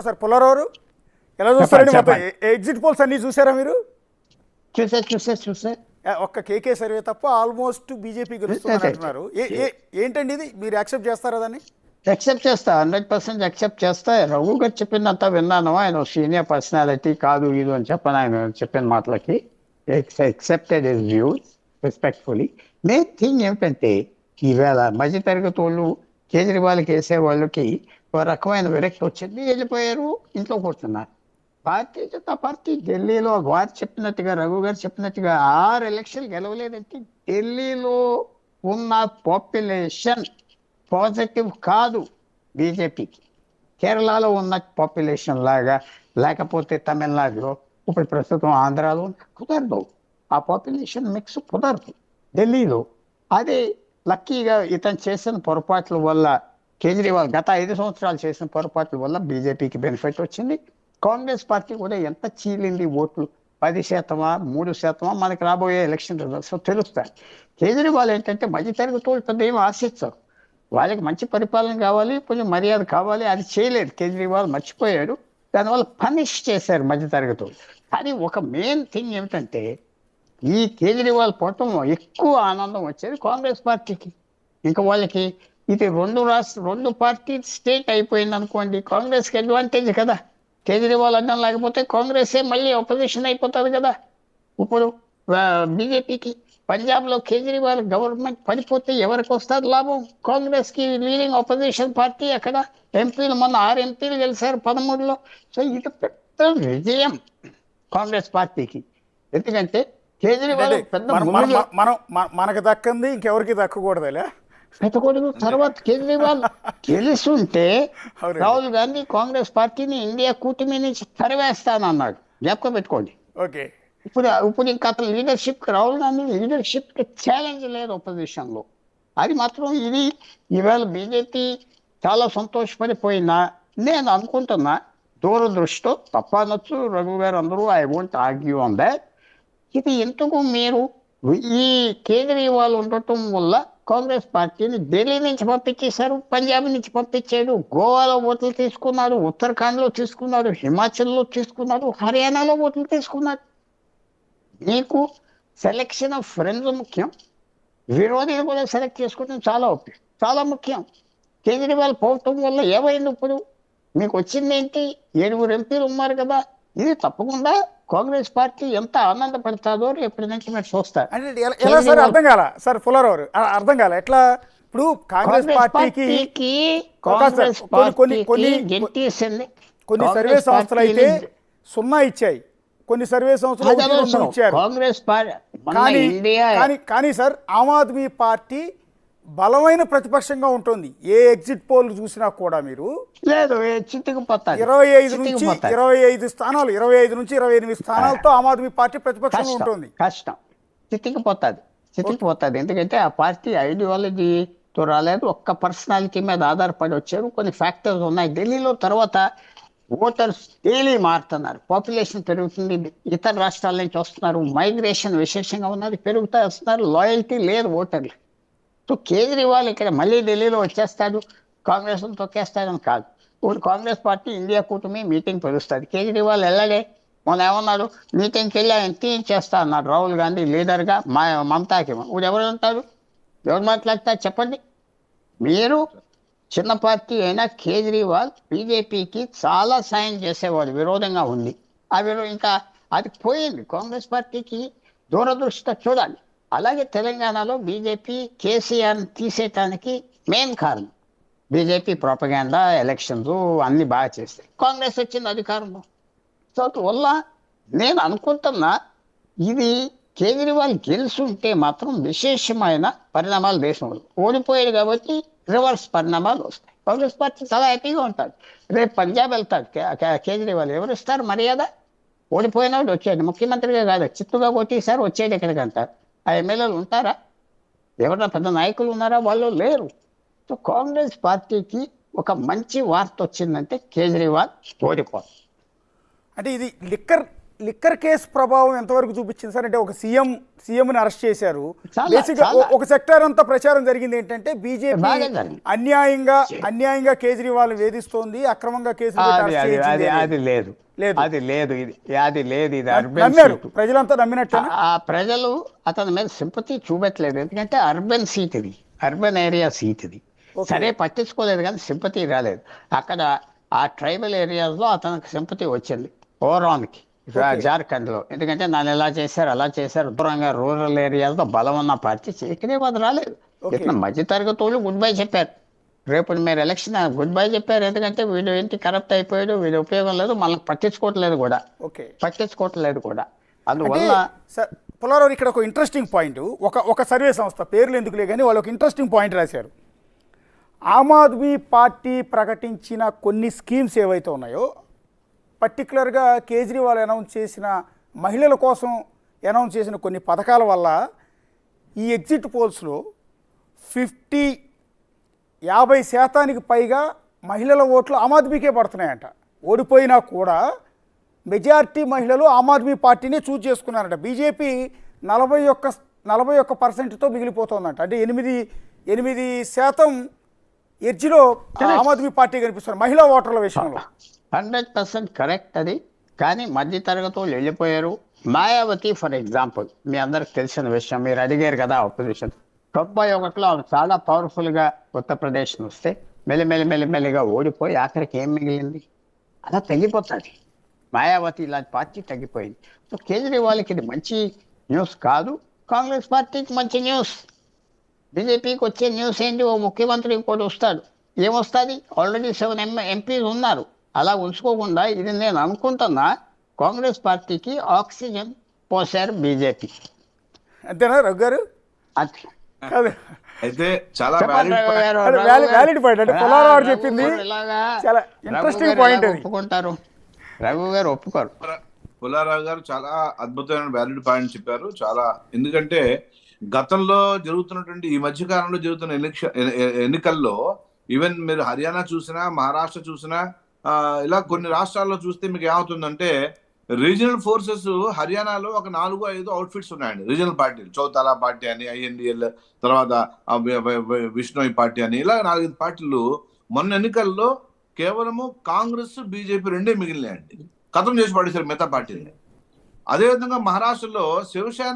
Sir Pullarao ఎలా చెప్పండి చూస్తారండి? మొత్తం చెప్పండి ఎగ్జిట్ పోల్స్ అన్ని చూసారా మీరు? చూసే ఒక్క కేకే సర్వే తప్ప ఆల్మోస్ట్ బీజేపీ గెలుస్తుందని అంటున్నారు. ఏంటండి ఇది? మీరు యాక్సెప్ట్ చేస్తారా దాన్ని? యాక్సెప్ట్ చేస్తా, 100% యాక్సెప్ట్ చేస్తా. రఘు గారు చెప్పినంత విన్నాను. ఆయన సీనియర్ పర్సనాలిటీ కాదు ఇది అని చెప్పని ఆయన చెప్పిన మాటలకి accepted his views respectfully. Main thing ఏమిటంటే ఈవేళ మధ్యతరగతి వాళ్ళు కేజ్రీవాల్కి వేసే వాళ్ళకి ఒక రకమైన విరక్తి వచ్చింది, వెళ్ళిపోయారు, ఇంట్లో కూర్చున్నారు. భారతీయ జనతా పార్టీ ఢిల్లీలో వారు చెప్పినట్టుగా రఘు గారు చెప్పినట్టుగా 6 ఎలక్షన్లు గెలవలేదంటే ఢిల్లీలో ఉన్న పాపులేషన్ పాజిటివ్ కాదు బీజేపీకి. కేరళలో ఉన్న పాపులేషన్ లాగా, లేకపోతే తమిళనాడులో, ఇప్పుడు ప్రస్తుతం ఆంధ్రాలో కుదరదు. ఆ పాపులేషన్ మిక్స్ కుదరదు ఢిల్లీలో. అదే లక్కీగా ఇతను చేసిన పొరపాట్ల వల్ల, కేజ్రీవాల్ గత 5 సంవత్సరాలు చేసిన పొరపాట్ల వల్ల బీజేపీకి బెనిఫిట్ వచ్చింది. కాంగ్రెస్ పార్టీ కూడా ఎంత చీలింది ఓట్లు, 10%, 3% మనకి రాబోయే ఎలక్షన్ రిజల్ట్స్ తెలుస్తాయి. కేజ్రీవాల్ ఏంటంటే మధ్యతరగతి వాళ్ళు పెద్ద ఏమి ఆశించరు. వాళ్ళకి మంచి పరిపాలన కావాలి, కొంచెం మర్యాద కావాలి, అది చేయలేదు కేజ్రీవాల్, మర్చిపోయాడు. దానివల్ల పనిష్ చేశారు మధ్యతరగతి వాళ్ళు. కానీ ఒక మెయిన్ థింగ్ ఏమిటంటే ఈ కేజ్రీవాల్ పోవటం ఎక్కువ ఆనందం వచ్చేది కాంగ్రెస్ పార్టీకి. ఇంకా వాళ్ళకి ఇది రెండు పార్టీ స్టేట్ అయిపోయింది అనుకోండి, కాంగ్రెస్కి అడ్వాంటేజ్ కదా. కేజ్రీవాల్ అడ్డం లేకపోతే కాంగ్రెసే మళ్ళీ ఆపోజిషన్ అయిపోతుంది కదా. ఇప్పుడు బీజేపీకి పంజాబ్లో కేజ్రీవాల్ గవర్నమెంట్ పడిపోతే ఎవరికి వస్తుంది లాభం? కాంగ్రెస్కి లీడింగ్ ఆపోజిషన్ పార్టీ అక్కడ ఎంపీలు, మొన్న 6 ఎంపీలు గెలిచారు 13లో. సో ఇది పెద్ద విజయం కాంగ్రెస్ పార్టీకి. ఎందుకంటే కేజ్రీవాల్ పెద్ద మనకు దక్కంది ఇంకెవరికి దక్కకూడదులే, పెట్టకూడదు. తర్వాత కేజ్రీవాల్ గెలుస్తుంటే రాహుల్ గాంధీ కాంగ్రెస్ పార్టీని ఇండియా కూటమి నుంచి తరివేస్తానన్నాడు, జ్ఞాపకం పెట్టుకోండి. ఓకే, ఇప్పుడు ఇంకా అతను లీడర్షిప్, రాహుల్ గాంధీ లీడర్షిప్కి ఛాలెంజ్ లేదు ఒపోజిషన్లో. అది మాత్రం ఇది ఈవేళ బీజేపీ చాలా సంతోషపడిపోయినా, నేను అనుకుంటున్నా దూరదృష్టితో తప్ప అనొచ్చు రఘు గారు అందరూ, I won't argue on that. ఇది ఎందుకు మీరు ఈ కేజ్రీవాల్ ఉండటం వల్ల కాంగ్రెస్ పార్టీని ఢిల్లీ నుంచి పంపించేశారు, పంజాబ్ నుంచి పంపించాడు, గోవాలో ఓట్లు తీసుకున్నాడు, ఉత్తరాఖండ్లో తీసుకున్నాడు, హిమాచల్లో తీసుకున్నాడు, హర్యానాలో ఓట్లు తీసుకున్నాడు. మీకు సెలెక్షన్ ఆఫ్ ఫ్రెండ్స్ ముఖ్యం, విరోధిని కూడా సెలెక్ట్ చేసుకోవడం చాలా ముఖ్యం. కేజ్రీవాల్ పోవటం వల్ల ఏమైంది? ఇప్పుడు మీకు వచ్చింది ఏంటి? 7 ఎంపీలు ఉన్నారు కదా. ఇది తప్పకుండా కాంగ్రెస్ పార్టీ ఎంత ఆనందపడతాదో రేపటి నుంచి మీరు చూస్తారు. అంటే ఎలా సార్? అర్థం కాల సార్ పుల్లారావు, అర్థం కాల ఎట్లా? ఇప్పుడు కాంగ్రెస్ పార్టీకి కొన్ని సర్వే సంస్థలు అయితే 0 ఇచ్చాయి, కొన్ని సర్వే సంస్థలు ఇచ్చారు. కాంగ్రెస్ కానీ సార్ ఆమ్ ఆద్మీ పార్టీ బలమైన ప్రతిపక్షంగా ఉంటుంది. ఏ ఎగ్జిట్ పోల్ చూసినా కూడా మీరు లేదు, చిట్టుకుపోతారు. 25 నుంచి 25 స్థానాలు, 25 నుంచి 28 స్థానాలతో ఆమ్ ఆద్మీ పార్టీ ప్రతిపక్షంగా ఉంటుంది. కష్టం, చితికిపోతుంది. ఎందుకంటే ఆ పార్టీ ఐడియాలజీతో రాలేదు, ఒక్క పర్సనాలిటీ మీద ఆధారపడి వచ్చారు. కొన్ని ఫ్యాక్టర్స్ ఉన్నాయి ఢిల్లీలో. తర్వాత ఓటర్స్ డైలీ మారుతున్నారు, పాపులేషన్ పెరుగుతుంది, ఇతర రాష్ట్రాల నుంచి వస్తున్నారు, మైగ్రేషన్ విశేషంగా ఉన్నది, పెరుగుతూ వస్తున్నారు, లాయల్టీ లేదు ఓటర్లు. సో కేజ్రీవాల్ ఇక్కడ మళ్ళీ ఢిల్లీలో వచ్చేస్తాడు, కాంగ్రెస్ను తొక్కేస్తాడని కాదు. ఇప్పుడు కాంగ్రెస్ పార్టీ ఇండియా కూటమి మీటింగ్ పిలుస్తుంది, కేజ్రీవాల్ వెళ్ళడే. మొన్న ఏమన్నాడు, మీటింగ్కి వెళ్ళి ఆయన తీయించేస్తా అన్నాడు రాహుల్ గాంధీ లీడర్గా మమతాకి. ఇప్పుడు ఎవరు ఉంటారు, ఎవరు మాట్లాడతారు చెప్పండి? మీరు చిన్న పార్టీ అయినా కేజ్రీవాల్ బీజేపీకి చాలా సాయం చేసేవాడు, విరోధంగా ఉంది. ఇంకా అది పోయింది. కాంగ్రెస్ పార్టీకి దూరదృష్టితో చూడాలి. అలాగే తెలంగాణలో బీజేపీ కేసీఆర్ని తీసేయటానికి మెయిన్ కారణం బీజేపీ ప్రొపగాండా, ఎలక్షన్స్ అన్ని బాగా చేస్తాయి. కాంగ్రెస్ వచ్చింది అధికారంలో. సో వల్ల నేను అనుకుంటున్నా ఇది కేజ్రీవాల్ గెలుచుంటే మాత్రం విశేషమైన పరిణామాలు దేశంలో. ఓడిపోయాడు కాబట్టి రివర్స్ పరిణామాలు వస్తాయి. కాంగ్రెస్ పార్టీ చాలా హ్యాపీగా ఉంటాడు. రేపు పంజాబ్ వెళ్తాడు కేజ్రీవాల్, ఎవరు ఇస్తారు మర్యాద? ఓడిపోయినాడు వచ్చాడు, ముఖ్యమంత్రిగా కాదు, చిత్తుగా కొట్టేసారు, వచ్చాడు ఎక్కడికంటారు. ఆ ఎమ్మెల్యేలు ఉంటారా? ఎవరైనా పెద్ద నాయకులు ఉన్నారా? వాళ్ళు లేరు. సో కాంగ్రెస్ పార్టీకి ఒక మంచి వార్త వచ్చిందంటే కేజ్రీవాల్ ఓడిపోతారు. అంటే ఇది లిక్కర్ లిక్కర్ కేసు ప్రభావం ఎంతవరకు చూపించింది సార్? అంటే ఒక సీఎంని అరెస్ట్ చేశారు. చాలా, బేసిక్గా చాలా. ఒక సెక్టార్ అంతా ప్రచారం జరిగింది ఏంటంటే బీజేపీ బాగా జరిగింది. అన్యాయంగా కేజ్రీవాల్ వేధిస్తోంది, అక్రమంగా కేసులు పెట్టి అరెస్ట్ చేయించింది. అది లేదు, లేదు. అది లేదు, అది లేదు, ఇది అర్బన్ నమ్మారు, సీటు. ప్రజలంతా నమ్మినట్టు. ఆ ప్రజలు అతని మీద సింపతి చూపెట్టలేదు, ఎందుకంటే అర్బన్ సీట్ ఇది, అర్బన్ ఏరియా సీట్ ఇది. Okay. సరే పట్టించుకోలేదు కానీ సింపతి రాలేదు. అక్కడ ఆ ట్రైబల్ ఏరియాస్లో అతనికి సింపతి వచ్చింది ఓవరాల్కి జార్ఖండ్లో, ఎందుకంటే నన్ను ఎలా చేశారు అలా చేశారు, దూరంగా రూరల్ ఏరియాస్లో బలం ఉన్న పార్టీ సికింద్రాబాద్ రాలేదు. Okay. ఇట్లా మధ్య తరగతి వాళ్ళు గుడ్ బై చెప్పారు. రేపు మీరు ఎలక్షన్ గుడ్ బై చెప్పారు, ఎందుకంటే వీడు ఏంటి కరప్ట్ అయిపోయాడు, వీడు ఉపయోగం లేదు, మనకు పట్టించుకోవట్లేదు కూడా, ఓకే, పట్టించుకోవట్లేదు కూడా. అంటే అందువల్ల సార్ పుల్లారావు ఇక్కడ ఒక ఇంట్రెస్టింగ్ పాయింట్, ఒక సర్వే సంస్థ పేర్లు ఎందుకులే కానీ వాళ్ళు ఒక ఇంట్రెస్టింగ్ పాయింట్ రాశారు. ఆమ్ ఆద్మీ పార్టీ ప్రకటించిన కొన్ని స్కీమ్స్ ఏవైతే ఉన్నాయో, పర్టికులర్గా కేజ్రీవాల్ అనౌన్స్ చేసిన మహిళల కోసం అనౌన్స్ చేసిన కొన్ని పథకాల వల్ల ఈ ఎగ్జిట్ పోల్స్లో 50% పైగా మహిళల ఓట్లు ఆమ్ ఆద్మీకే పడుతున్నాయంట. ఓడిపోయినా కూడా మెజారిటీ మహిళలు ఆమ్ ఆద్మీ పార్టీని చూజ్ చేసుకున్నారంట. బీజేపీ 41%తో మిగిలిపోతుందంట. అంటే 8% ఎడ్జిలో ఆమ్ ఆద్మీ పార్టీ కనిపిస్తుంది మహిళా ఓటర్ల విషయంలో. 100% కరెక్ట్ అది. కానీ మధ్య తరగతి వాళ్ళు వెళ్ళిపోయారు. మాయావతి ఫర్ ఎగ్జాంపుల్, మీ అందరికి తెలిసిన విషయం, మీరు అడిగారు కదా అపోజిషన్, 91లో ఆమె చాలా పవర్ఫుల్గా ఉత్తరప్రదేశ్ వస్తే మెల్లిగా ఓడిపోయి ఆఖరికి ఏం మిగిలింది? అలా తగ్గిపోతుంది. మాయావతి ఇలాంటి పార్టీ తగ్గిపోయింది. సో కేజ్రీవాల్కి ఇది మంచి న్యూస్ కాదు, కాంగ్రెస్ పార్టీకి మంచి న్యూస్. బీజేపీకి వచ్చే న్యూస్ ఏంటి? ఓ ముఖ్యమంత్రి ఇంకోటి వస్తాడు. ఏమొస్తుంది? ఆల్రెడీ 7 ఎంపీస్ ఉన్నారు. అలా ఉంచుకోకుండా ఇది నేను అనుకుంటున్నా కాంగ్రెస్ పార్టీకి ఆక్సిజన్ పోసారు బీజేపీ. అంతేనా రఘు గారు? అది కాదు, అయితే చాలా వ్యాలిడ్ పాయింట్. అంటే పుల్లారావు గారు చెప్పింది చాలా ఇంట్రెస్టింగ్ పాయింట్. అది ఒప్పుకుంటారు, రఘు గారు ఒప్పుకోరు. పుల్లారావు గారు చాలా అద్భుతమైన వ్యాలిడ్ పాయింట్ చెప్పారు. చాలా, ఎందుకంటే గతంలో జరుగుతున్నటువంటి ఈ మధ్య కాలంలో జరుగుతున్న ఎన్నికల్లో ఈవెన్ మీరు హర్యానా చూసినా, మహారాష్ట్ర చూసినా, ఇలా కొన్ని రాష్ట్రాల్లో చూస్తే మీకు ఏమవుతుందంటే రీజనల్ ఫోర్సెస్ హర్యానాలో ఒక 4-5 అవుట్ఫిట్స్ ఉన్నాయండి. రీజనల్ పార్టీలు, చౌతాలా పార్టీ అని, INDL, తర్వాత విష్ణోయ్ పార్టీ అని, ఇలా 4-5 పార్టీలు మొన్న ఎన్నికల్లో కేవలము కాంగ్రెస్, బీజేపీ రెండే మిగిలినాయండి. ఖతం చేసి పడేశారు మిగతా పార్టీని. అదేవిధంగా మహారాష్ట్రలో శివసేన